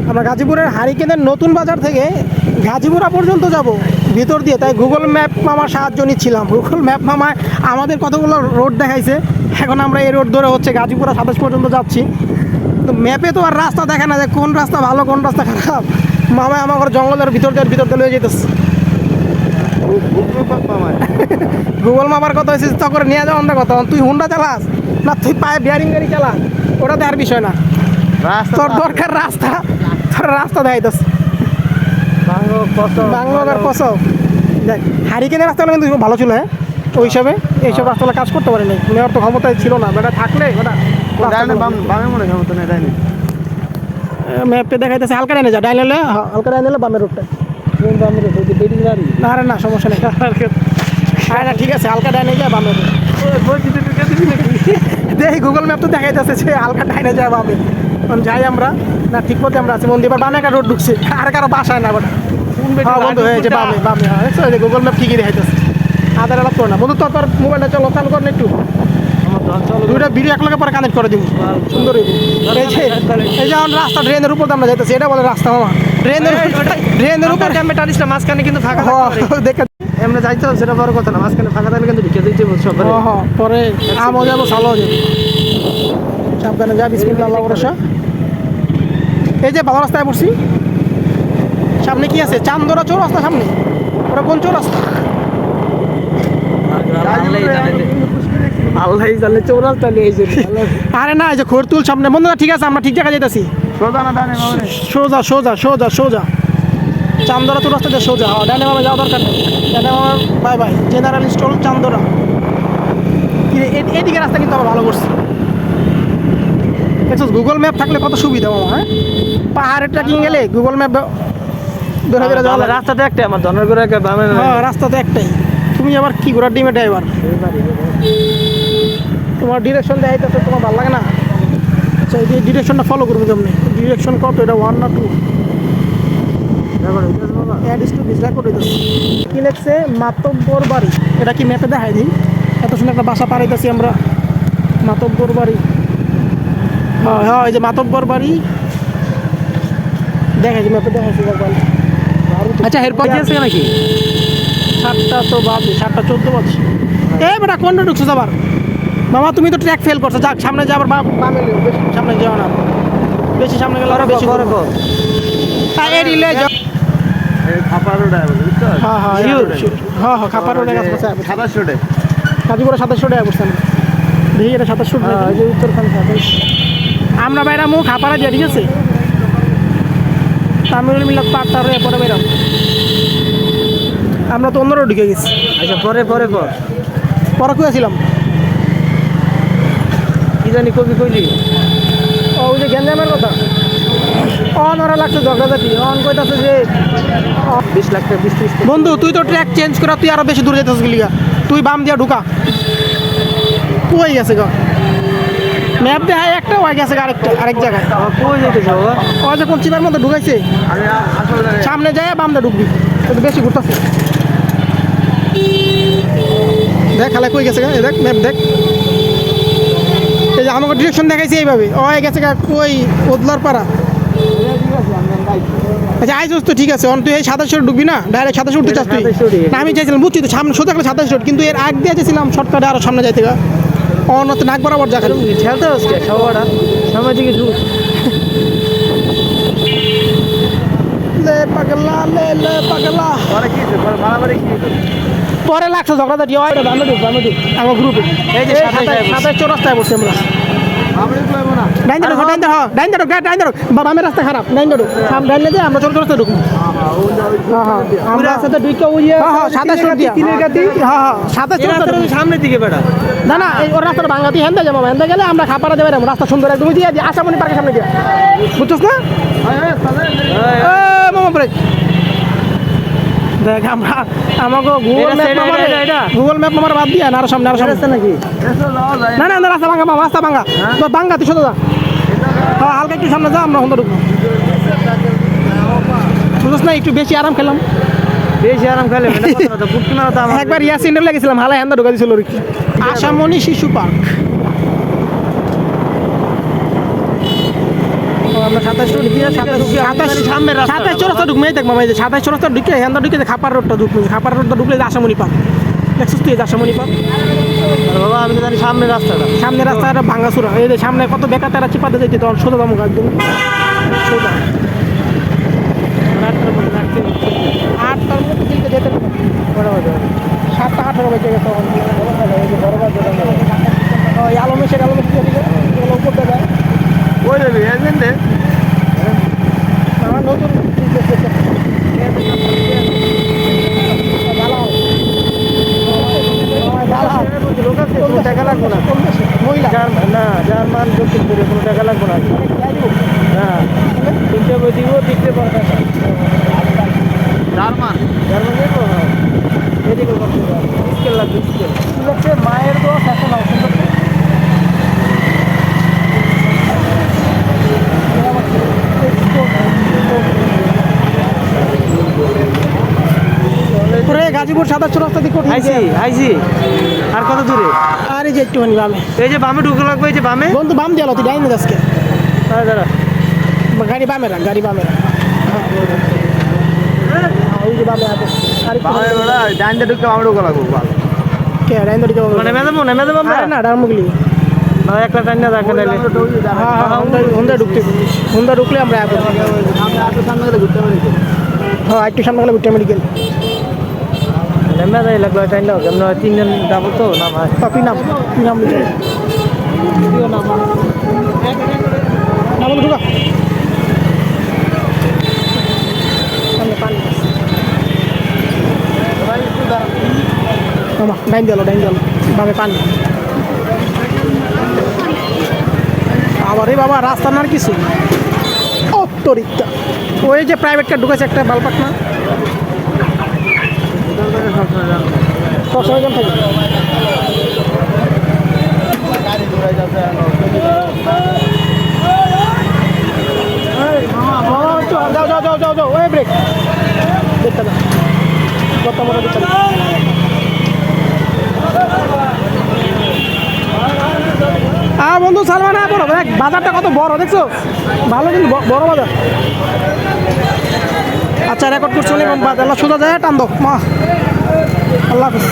আমরা গাজীপুরের হারিকেনের নতুন বাজার থেকে গাজীপুরা পর্যন্ত যাব ভিতর দিয়ে, তাই গুগল ম্যাপ মামার সাহায্য নিচ্ছিলাম। গুগল ম্যাপ মামা আমাদের কতগুলো রোড দেখাইছে, এখন আমরা এই রোড ধরে হচ্ছে গাজীপুরা 27 পর্যন্ত যাচ্ছি। তো ম্যাপে তো আর রাস্তা দেখে না যে কোন রাস্তা ভালো কোন রাস্তা খারাপ। মামা আমার জঙ্গলের ভিতর দিয়ে লয়ে যেতেছে। গুগল মামার কথা হয়েছে তো করে নিয়ে যাওয়া অন্য কথা। তুই হুন্ডা চালাস না তুই পায়ে বিয়ারিং গাড়ি চালাস, ওটা দেখার বিষয় না। তোর দরকার রাস্তা, তোর রাস্তা দেখাইতেছে বাংলার কসব। দেখ হারিকেনের রাস্তাগুলো কিন্তু ভালো ছিল, হ্যাঁ ওই হিসাবে এইসব রাস্তাগুলো কাজ করতে পারে নাই, নেওয়ার তো ক্ষমতায় ছিল না। বেটা থাকলে ওটা ম্যাপে দেখাইতেছে হালকা ডাইনে যা, ডাইনে হলে হালকা ডাইনে হলে বামের রোডটা। না রে না সমস্যা নেই, হ্যাঁ না ঠিক আছে হালকা ডাইনে যা বামের রোড। দেখি গুগল ম্যাপ তো দেখাইতেছে যে হালকা ডাইনে যায় বামে, যাই আমরা না ঠিক মতো আমরা আছি। মন্দির বামে একটা রোড ঢুকছে, আর কারো বাসায় না ওটা বন্ধু হয়েছে বামে বামে। হ্যাঁ গুগল ম্যাপ ঠিকই দেখাইতেছে, আধার আলাপ করে না বন্ধু। তোর মোবাইলটা চালু কর না একটু, দুইটা ভিডিও এক লগে পরে কানেক্ট করে দিব সুন্দর। এই যে এখন রাস্তা ড্রেনের উপর আমরা যাইতেছি, এটা বলে রাস্তা মামা। ড্রেনের উপর টানিসটা মাঝখানে কিন্তু ফাঁকা দেখে এমনি যাইতে হবে, সেটা বড় কথা না। মাঝখানে ফাঁকা থাকলে কিন্তু ঢুকে দিতে সব পরে আমও যাবো সালো যাবো। সাবধানে যা, বিসমিল্লাহ আল্লাহু ভরসা। এই যে ভালো রাস্তায় পড়ছি, সামনে কি আছে? চান্দরা চৌরাস্তা সামনে। ওরা কোন চৌরাস্তা? আল্লাহ জানে চৌরাস্তা নিয়ে। আরে না এই যে খরতুল সামনে বন্ধু। ঠিক আছে আমরা ঠিক জায়গায় যেতেছি, সোজা সোজা সোজা সোজা চান্দরা চৌরাস্তাতে সোজা। ডাইনে মামা যাওয়া দরকার নেই, ডাইনে মামা bye bye. General store Chandra. এদিকে রাস্তা কিন্তু আবার ভালো করছে। দেখছো গুগল ম্যাপ থাকলে কত সুবিধা মামা। হ্যাঁ পাহাড়ের ট্রেকিং গেলে গুগল ম্যাপ রাস্তা তো একটাই, আমার ধনের রাস্তা তো একটাই। তুমি আবার কি ঘোরার ডিমে ড্রাইভার, তোমার ডিরেকশন দেখাইতেছে, তোমার ভালো লাগে না? আচ্ছা এই ডিরেকশনটা ফলো করবে কেমনি? ডিরেকশন কত এটা 1 না 2? কি লেখছে? মাতব্বর বাড়ি। এটা কি ম্যাপে দেখাই দিই? এত সুন্দর একটা বাসা পাড়াইতেছি আমরা, মাতব্বর বাড়ি। হ্যাঁ হ্যাঁ এই যে মাতব্বর বাড়ি দেখাইছি, ম্যাপে দেখাইছি। আচ্ছা এরপর কি আছে নাকি? 7টা তো বাজে, 7টা 14 বাজে। এই বেটা কোনটা ঢুকছো আবার? মামা তুমি তো ট্র্যাক ফেল করছো, যাক সামনে যাবার বামে লিও, বেশি সামনে যাও না। বেশি সামনে গেলে আরো বেশি করব। হ্যাঁ এই রিলে যাও। এই খাপার রোড আছে বুঝছো? হ্যাঁ হ্যাঁ হ্যাঁ হ্যাঁ খাপার রোডে কাছে 27 রোডে কাজীপুরে 27 রোডে অবস্থান। দেখি এটা 27 রোড। হ্যাঁ এই যে উত্তরখান 27। আমরা বাইরা মুখ খাপাড়া দিয়ে, ঠিক আছে? তামিল মিলাদ পাট্টা রয়ে পরে বেরাম। আমরা তো অন্য রোড ঢুকে গেছি। আচ্ছা পরে পরে পরে কইছিলাম কি জানি কবি কইলি ওই যে গ্যাঞ্জামের কথা। অন ওরা লাগছে ঝগড়াঝাটি, অন কইতাছে যে 20 লাখ টাকা 20-30। বন্ধু তুই তো ট্র্যাক চেঞ্জ করা, তুই আরো বেশি দূরে যেতেছিস গিলিগা। তুই বাম দিয়া ঢুকা, কই গেছে গা ম্যাপ দেখায় একটা, ওই গেছে আরেক জায়গায়। কই যাইতেছে বাবা? ওই যে কোন চিপার মধ্যে ঢুকাইছে, সামনে যায় বাম দিয়ে ঢুকবি, একটু বেশি ঘুরতেছে। দেখ খালা কই গেছে গা, দেখ ম্যাপ দেখ। এই যে আমাকে ডিরেকশন দেখাইছে এইভাবে, ওই গেছে গা কই ওদলার পাড়া। আচ্ছা আইসোস তো ঠিক আছে, তুই এই 27 রোড ঢুকবি না, ডাইরেক্ট 27 উঠতে চাস তুই? না আমি চাইছিলাম বুঝছি তো সামনে সোজা 27 রোড, কিন্তু এর আগ দিয়ে চাইছিলাম শর্টকাটে আরো সামনে যাইতে গা। অন্য নাক বরাবর যা খালি খেলতে হচ্ছে সবাটা সময় দিকে লে পাগলা লে পাগলা। পরে কি বাড়াবাড়ি কি পরে লাগছে ঝগড়াঝাটি। ওইটা দামে ঢুক আমার গ্রুপে। এই যে 27 চৌরাস্তায় বসছি আমরা। বামের রাস্তা খারাপ, আমরা চৌরাস্তা ঢুকবো। সামনের দিকে বেড়া না না ওর রাস্তাটা বাংলাতে হেন্দা যাবো, হেন্দা গেলে আমরা খাপাড়া দেবে রাস্তা সুন্দর একদম দিয়ে আশামণি পার্কের সামনে দিয়ে, বুঝছস না? দেখ আমরা আমাকে গুগল ম্যাপ আমার বাদ দিয়া আরো সামনে আসছে নাকি? না না রাস্তা ভাঙা মামা, রাস্তা ভাঙা তো ভাঙা, তুই সোজা যা। হ্যাঁ হালকা একটু সামনে যা, আমরা হুন্দা ঢুকবো। বুঝছ না একটু বেশি আরাম খেলাম, বেশি আরাম খেলে একবার ইয়াসিন্ডার লেগেছিলাম, হালা হেন্দা ঢুকা দিয়েছিল। আশামণি শিশু পার্ক আমরা 27 ঢুকিয়ে 27 চৌরাস্তা ঢুকমেই দেখ মামা, এই যে 27 চৌরাস্তা ঢুকে হ্যান্ডা ঢুকে খাপার রোডটা ঢুকবে, খাপার রোডটা ঢুকলে আশামণি পার্ক দেখছিস তুই, আশামণি পার্ক। বাবা আমি তো জানি সামনে রাস্তাটা ভাঙাচুরা, এই যে সামনে কত বেকার তারা চিপাতে যাইতে তখন সোজা দাম একদম সোজা 8টার মধ্যে দিলকে যেতে হবে 7টা 18 বেজে গেছে তখন ওই আলমেশের উপর দেবে ওই যাবি একদিন দে আমার নতুন টাকা লাগবো না, মহিলা না জার্মান দক্ষিণ কোরিয়া কোনো টাকা লাগবো না। হ্যাঁ 3টে বই দিব, 3টে পর টাকা। জার্মান এদিকে স্কেল লাগবে, স্কেল মায়ের তো ফ্যাশন অপশন গাজীপুর 27 রাস্তা দিকে আইসি আর কত দূরে? আর এই যে একটুখানি বামে, এই যে বামে ঢুকে লাগবে, এই যে বামে বন্ধু বাম দিয়ে তুই ডাইনে আজকে দাঁড়া গাড়ি বামে রাখ, গাড়ি বামে রাখ, ওই যে বামে আছে আর ডাইনটা ঢুকে বামে ঢুকে লাগবো কে ডাইনে দিকে মানে নেমে যাবো আমরা না ডারমুগলি না, একটা টাইম না দেখা গেলে হুন্ডা ঢুকলে আমরা সামনে গেলে ঘুরতে পারি। হ্যাঁ একটু সামনে গেলে ভুট্টা মেডিকেল নেমে যাই লাগলো টাইমটা আমরা 3জন যাবো তো না ভাই তুই নাম ঢুকা ডাইন গেল বামে পানি আবার এই বাবা রাস্তা না আর কিছু অত্তরিক্তা ওই যে প্রাইভেট কার ঢুকেছে একটা বালপাটনা সবসময় থাকে যাও ওই ব্রেক দেখতে না কত মনে দেখতে না বন্ধু সালমান বড় দেখ বাজারটা কত বড় দেখছো, ভালো কিন্তু বড় বাজার। আচ্ছা রেকর্ড করছো বাজার সোজা যায় টান দাও মা, আল্লাহ হাফিজ।